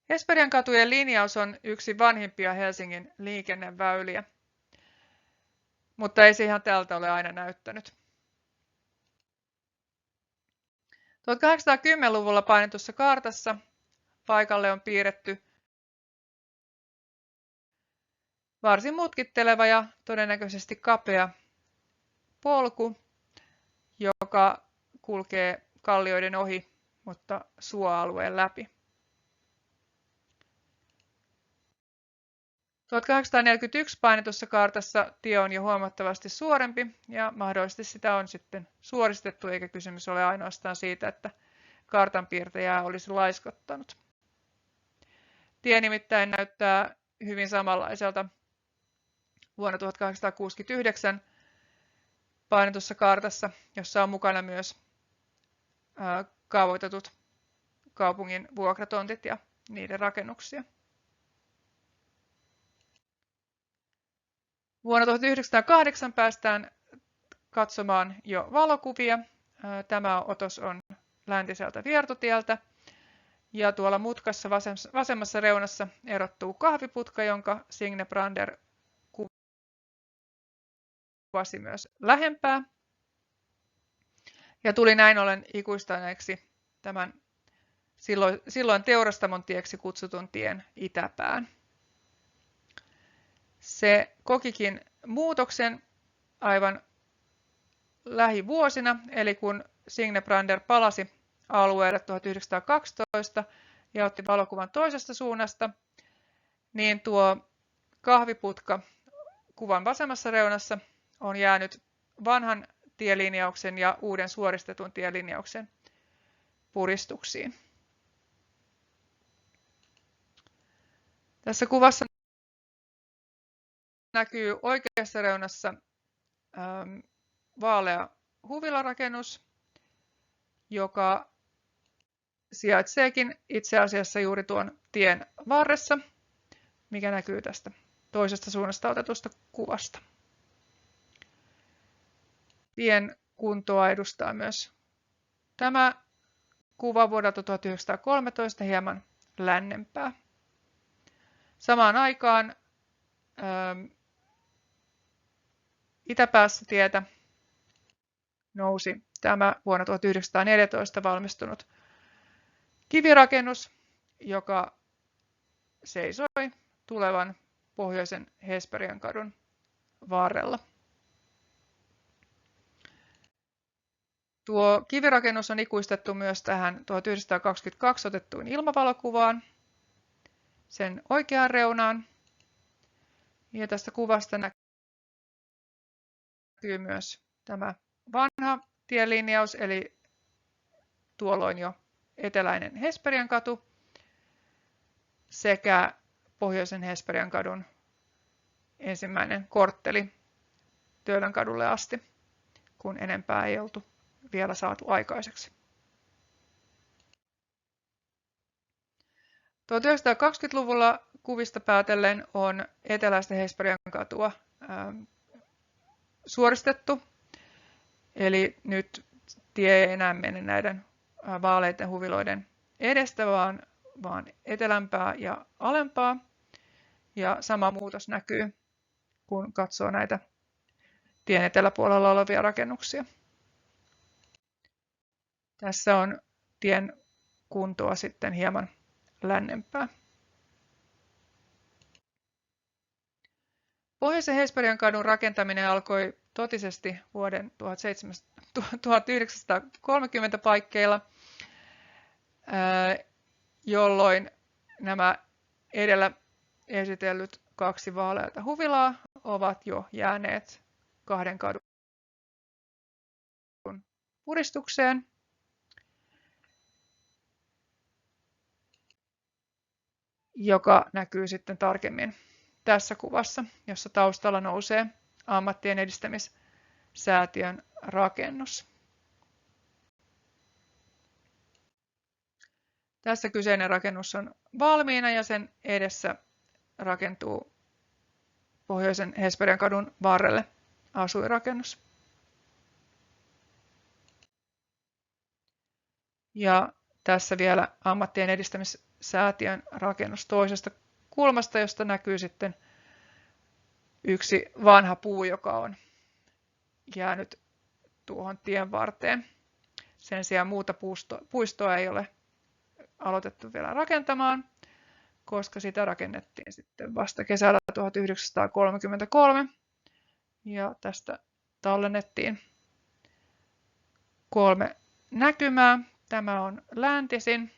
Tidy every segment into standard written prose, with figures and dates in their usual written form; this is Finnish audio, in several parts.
Hesperian katujen linjaus on yksi vanhimpia Helsingin liikenneväyliä, mutta ei se ihan tältä ole aina näyttänyt. 1810-luvulla painetussa kaartassa paikalle on piirretty varsin mutkitteleva ja todennäköisesti kapea polku, joka kulkee kallioiden ohi, mutta suoalueen läpi. 1841 painetussa kaartassa tie on jo huomattavasti suorempi ja mahdollisesti sitä on sitten suoristettu, eikä kysymys ole ainoastaan siitä, että kartanpiirtäjää olisi laiskottanut. Tie nimittäin näyttää hyvin samanlaiselta vuonna 1869 painetussa kaartassa, jossa on mukana myös kaavoitetut kaupungin vuokratontit ja niiden rakennuksia. Vuonna 1908 päästään katsomaan jo valokuvia. Tämä otos on läntiseltä Viertotieltä. Ja tuolla mutkassa vasemmassa reunassa erottuu kahviputka, jonka Signe Brander kuvasi myös lähempää. Ja tuli näin ollen ikuistaneeksi tämän silloin Teurastamon tieksi kutsutun tien itäpään. Se kokikin muutoksen aivan lähivuosina, eli kun Signe Brander palasi alueelle 1912 ja otti valokuvan toisesta suunnasta, niin tuo kahviputka kuvan vasemmassa reunassa on jäänyt vanhan tielinjauksen ja uuden suoristetun tielinjauksen puristuksiin. Tässä kuvassa näkyy oikeassa reunassa vaalea huvilarakennus, joka sijaitseekin itse asiassa juuri tuon tien varressa, mikä näkyy tästä toisesta suunnasta otetusta kuvasta. Tien kuntoa edustaa myös tämä kuva vuodelta 1913 hieman lännempää. Samaan aikaan itäpäässä tietä nousi tämä vuonna 1914 valmistunut kivirakennus, joka seisoi tulevan pohjoisen Hesperiankadun varrella. Tuo kivirakennus on ikuistettu myös tähän 1922 otettuun ilmavalokuvaan, sen oikeaan reunaan. Ja tästä kuvasta näkyy myös tämä vanha tielinjaus, eli tuolloin jo eteläinen Hesperiankatu sekä pohjoisen Hesperiankadun ensimmäinen kortteli Töölönkadulle asti, kun enempää ei oltu vielä saatu aikaiseksi. 1920-luvulla kuvista päätellen on eteläistä Hesperiankatua suoristettu, eli nyt tie ei enää mene näiden vaaleiden huviloiden edestä, vaan etelämpää ja alempaa. Ja sama muutos näkyy, kun katsoo näitä tien eteläpuolella olevia rakennuksia. Tässä on tien kuntoa sitten hieman lännempää. Pohjoisen Hesperiankadun rakentaminen alkoi totisesti vuoden 1930 paikkeilla, jolloin nämä edellä esitellyt kaksi vaaleata huvilaa ovat jo jääneet kahden kadun puristukseen. Joka näkyy sitten tarkemmin tässä kuvassa, jossa taustalla nousee Ammattien edistämissäätiön rakennus. Tässä kyseinen rakennus on valmiina ja sen edessä rakentuu pohjoisen Hesperiankadun varrelle asuinrakennus. Ja tässä vielä Ammattien edistämissäätiön säätiön rakennus toisesta kulmasta, josta näkyy sitten yksi vanha puu, joka on jäänyt tuohon tien varteen. Sen sijaan muuta puistoa ei ole aloitettu vielä rakentamaan, koska sitä rakennettiin sitten vasta kesällä 1933. Ja tästä tallennettiin 3 näkymää. Tämä on läntisin.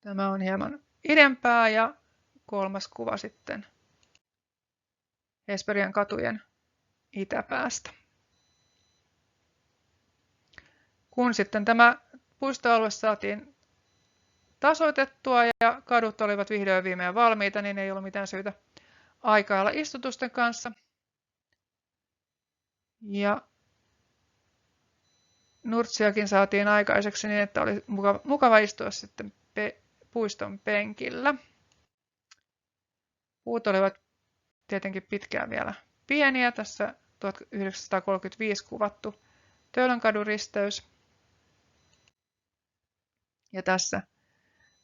Tämä on hieman idempää ja 3. kuva sitten Esperian katujen itäpäästä. Kun sitten tämä puistoalue saatiin tasoitettua ja kadut olivat vihdoin viimein valmiita, niin ei ollut mitään syytä aikailla istutusten kanssa. Ja nurtsiakin saatiin aikaiseksi niin, että oli mukava istua sitten puiston penkillä. Puut olivat tietenkin pitkään vielä pieniä. Tässä 1935 kuvattu Töölönkadun risteys. Ja tässä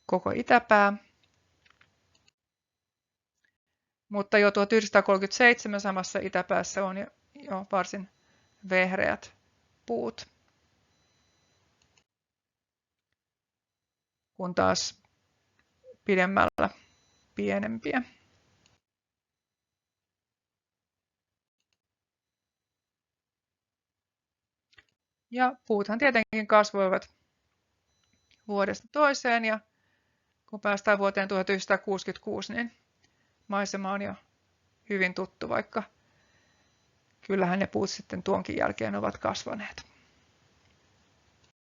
koko itäpää. Mutta jo 1937 samassa itäpäässä on jo varsin vehreät puut. Kun taas pidemmällä pienempiä. Ja puuthan tietenkin kasvoivat vuodesta toiseen ja kun päästään vuoteen 1966, niin maisema on jo hyvin tuttu, vaikka kyllähän ne puut sitten tuonkin jälkeen ovat kasvaneet.